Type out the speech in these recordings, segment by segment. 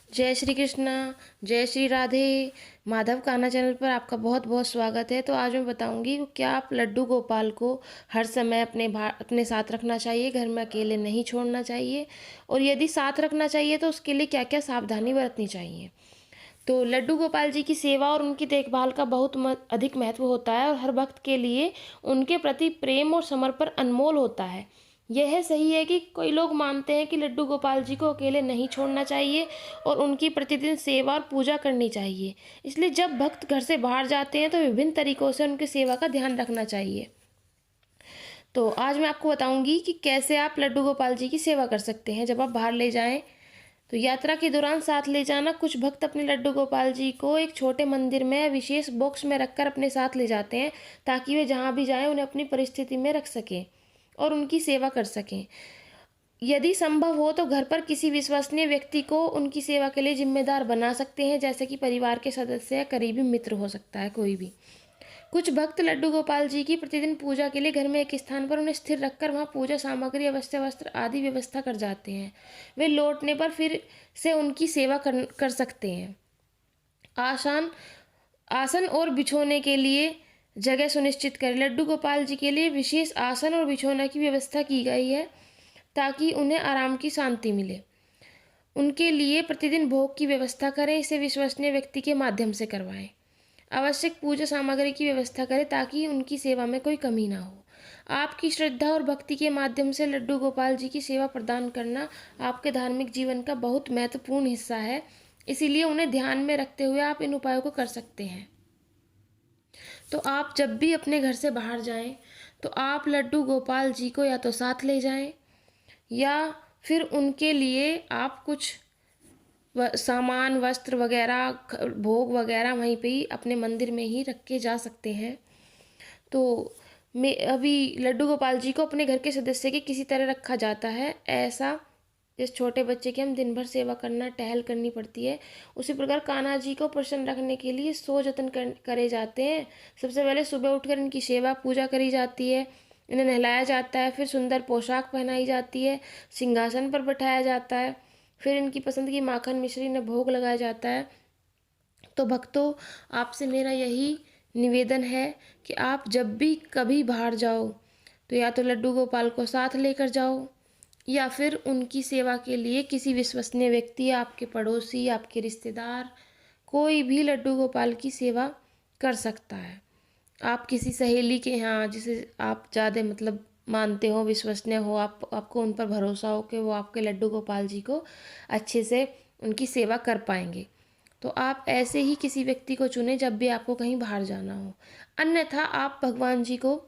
जय श्री कृष्णा, जय श्री राधे। माधव कान्हा चैनल पर आपका बहुत बहुत स्वागत है। तो आज मैं बताऊंगी कि क्या आप लड्डू गोपाल को हर समय अपने साथ रखना चाहिए, घर में अकेले नहीं छोड़ना चाहिए, और यदि साथ रखना चाहिए तो उसके लिए क्या क्या सावधानी बरतनी चाहिए। तो लड्डू गोपाल जी की सेवा और उनकी देखभाल का बहुत अधिक महत्व होता है, और हर भक्त के लिए उनके प्रति प्रेम और समर्पण अनमोल होता है। यह सही है कि कोई लोग मानते हैं कि लड्डू गोपाल जी को अकेले नहीं छोड़ना चाहिए और उनकी प्रतिदिन सेवा और पूजा करनी चाहिए। इसलिए जब भक्त घर से बाहर जाते हैं तो विभिन्न तरीकों से उनकी सेवा का ध्यान रखना चाहिए। तो आज मैं आपको बताऊंगी कि कैसे आप लड्डू गोपाल जी की सेवा कर सकते हैं जब आप बाहर ले जाएं। तो यात्रा के दौरान साथ ले जाना। कुछ भक्त अपने लड्डू गोपाल जी को एक छोटे मंदिर में विशेष बॉक्स में रखकर अपने साथ ले जाते हैं, ताकि वे जहाँ भी जाएं उन्हें अपनी परिस्थिति में रख सकें और उनकी सेवा कर सकें। यदि संभव हो तो घर पर किसी विश्वसनीय व्यक्ति को उनकी सेवा के लिए जिम्मेदार बना सकते हैं, जैसे कि परिवार के सदस्य या करीबी मित्र हो सकता है कोई भी। कुछ भक्त लड्डू गोपाल जी की प्रतिदिन पूजा के लिए घर में एक स्थान पर उन्हें स्थिर रखकर वहां पूजा सामग्री, अवस्थ्य वस्त्र आदि व्यवस्था कर जाते हैं। वे लौटने पर फिर से उनकी सेवा कर सकते हैं। आसान आसन और बिछोने के लिए जगह सुनिश्चित करें। लड्डू गोपाल जी के लिए विशेष आसन और बिछोने की व्यवस्था की गई है, ताकि उन्हें आराम की शांति मिले। उनके लिए प्रतिदिन भोग की व्यवस्था करें, इसे विश्वसनीय व्यक्ति के माध्यम से करवाएं। आवश्यक पूजा सामग्री की व्यवस्था करें ताकि उनकी सेवा में कोई कमी ना हो। आपकी श्रद्धा और भक्ति के माध्यम से लड्डू गोपाल जी की सेवा प्रदान करना आपके धार्मिक जीवन का बहुत महत्वपूर्ण हिस्सा है, इसीलिए उन्हें ध्यान में रखते हुए आप इन उपायों को कर सकते हैं। तो आप जब भी अपने घर से बाहर जाएं तो आप लड्डू गोपाल जी को या तो साथ ले जाएं, या फिर उनके लिए आप कुछ सामान, वस्त्र वगैरह, भोग वगैरह वहीं पे ही अपने मंदिर में ही रख के जा सकते हैं। तो मैं अभी लड्डू गोपाल जी को अपने घर के सदस्य के किसी तरह रखा जाता है। ऐसा जिस छोटे बच्चे की हम दिन भर सेवा करना, टहल करनी पड़ती है, उसी प्रकार कान्हा जी को प्रसन्न रखने के लिए सो जतन करे जाते हैं। सबसे पहले सुबह उठकर इनकी सेवा पूजा करी जाती है, इन्हें नहलाया जाता है, फिर सुंदर पोशाक पहनाई जाती है, सिंहासन पर बैठाया जाता है, फिर इनकी पसंद की माखन मिश्री ने भोग लगाया जाता है। तो भक्तों, आपसे मेरा यही निवेदन है कि आप जब भी कभी बाहर जाओ तो या तो लड्डू गोपाल को साथ लेकर जाओ, या फिर उनकी सेवा के लिए किसी विश्वसनीय व्यक्ति, आपके पड़ोसी, आपके रिश्तेदार, कोई भी लड्डू गोपाल की सेवा कर सकता है। आप किसी सहेली के यहाँ जिसे आप ज़्यादा मानते हो, विश्वसनीय हो, आपको उन पर भरोसा हो कि वो आपके लड्डू गोपाल जी को अच्छे से उनकी सेवा कर पाएंगे, तो आप ऐसे ही किसी व्यक्ति को चुनें जब भी आपको कहीं बाहर जाना हो। अन्यथा आप भगवान जी को,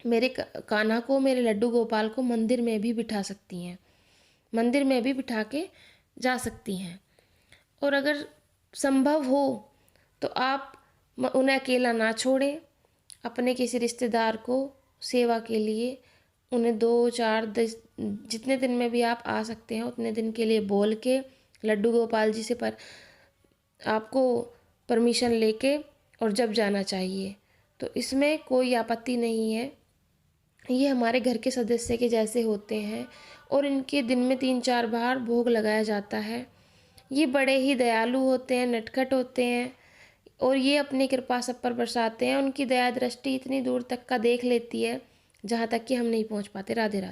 मेरे कान्हा को, मेरे लड्डू गोपाल को मंदिर में भी बिठा सकती हैं, मंदिर में भी बिठा के जा सकती हैं। और अगर संभव हो तो आप उन्हें अकेला ना छोड़ें, अपने किसी रिश्तेदार को सेवा के लिए उन्हें 2 4 10 जितने दिन में भी आप आ सकते हैं उतने दिन के लिए बोल के लड्डू गोपाल जी से आपको परमिशन लेके और जब जाना चाहिए, तो इसमें कोई आपत्ति नहीं है। ये हमारे घर के सदस्य के जैसे होते हैं और इनके दिन में 3 4 बार भोग लगाया जाता है। ये बड़े ही दयालु होते हैं, नटखट होते हैं, और ये अपनी कृपा सब पर बरसाते हैं। उनकी दया दृष्टि इतनी दूर तक का देख लेती है जहाँ तक कि हम नहीं पहुँच पाते। राधे राधे।